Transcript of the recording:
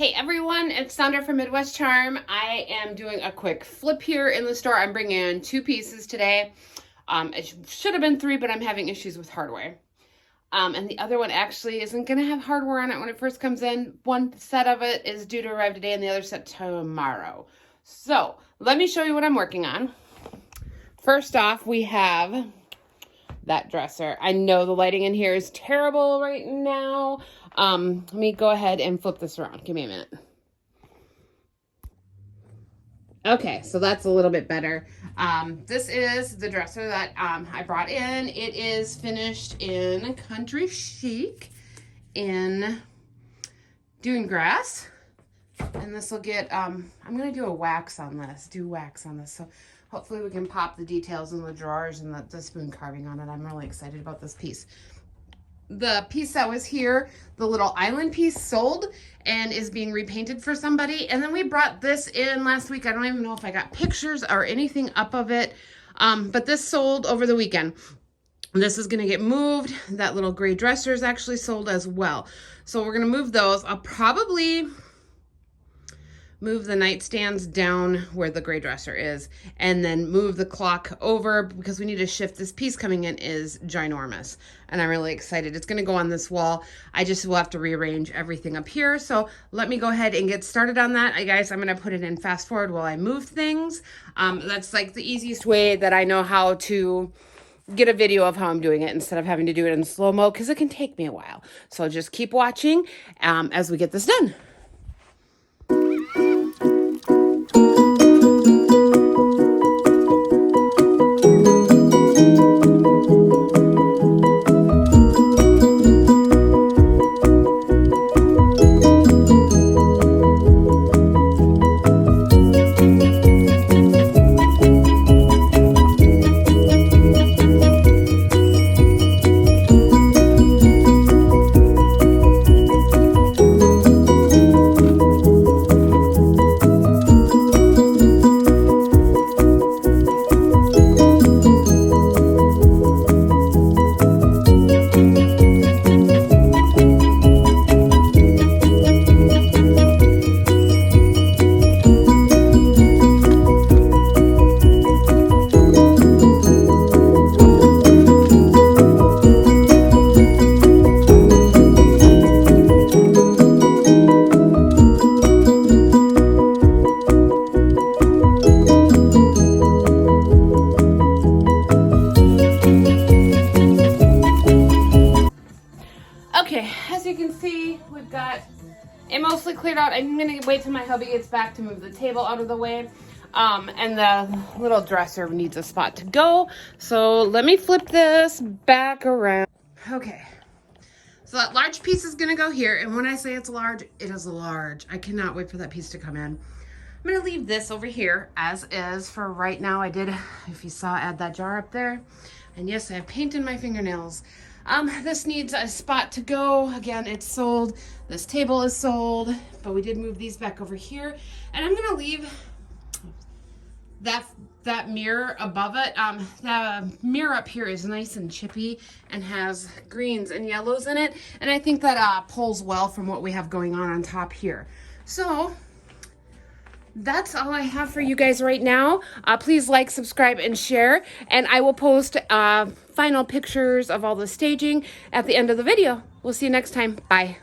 Hey everyone, it's Sandra from Midwest Charm. I am doing a quick flip here in the store. I'm bringing in 2 pieces today. It should have been 3, but I'm having issues with hardware. And the other one actually isn't going to have hardware on it when it first comes in. One set of it is due to arrive today and the other set tomorrow. So let me show you what I'm working on. First off, we have that dresser. I know the lighting in here is terrible right now. Let me go ahead and flip this around. Give me a minute. Okay, so that's a little bit better. This is the dresser that I brought in. It is finished in Country Chic in Dune Grass. And this will get, I'm going to do a wax on this, So hopefully we can pop the details in the drawers and the spoon carving on it. I'm really excited about this piece. The piece that was here, the little island piece, sold and is being repainted for somebody. And then we brought this in last week. I don't even know if I got pictures or anything up of it. But this sold over the weekend. This is going to get moved. That little gray dresser is actually sold as well. So we're going to move those. I'll probably move the nightstands down where the gray dresser is and then move the clock over because we need to shift. This piece coming in is ginormous and I'm really excited. It's going to go on this wall. I just will have to rearrange everything up here. So let me go ahead and get started on that. Guys, I'm going to put it in fast forward while I move things. That's like the easiest way that I know how to get a video of how I'm doing it instead of having to do it in slow-mo because it can take me a while. So just keep watching as we get this done. Okay, as you can see, we've got it mostly cleared out. I'm going to wait till my hubby gets back to move the table out of the way. And the little dresser needs a spot to go. So let me flip this back around. Okay, so that large piece is going to go here. And when I say it's large, it is large. I cannot wait for that piece to come in. I'm going to leave this over here as is for right now. I did, if you saw, add that jar up there. And yes, I have paint in my fingernails. This needs a spot to go. Again, it's sold. This table is sold, but we did move these back over here. And I'm going to leave that mirror above it. The mirror up here is nice and chippy and has greens and yellows in it. And I think that pulls well from what we have going on top here. So that's all I have for you guys right now. Please like, subscribe, and share. And I will post final pictures of all the staging at the end of the video. We'll see you next time. Bye.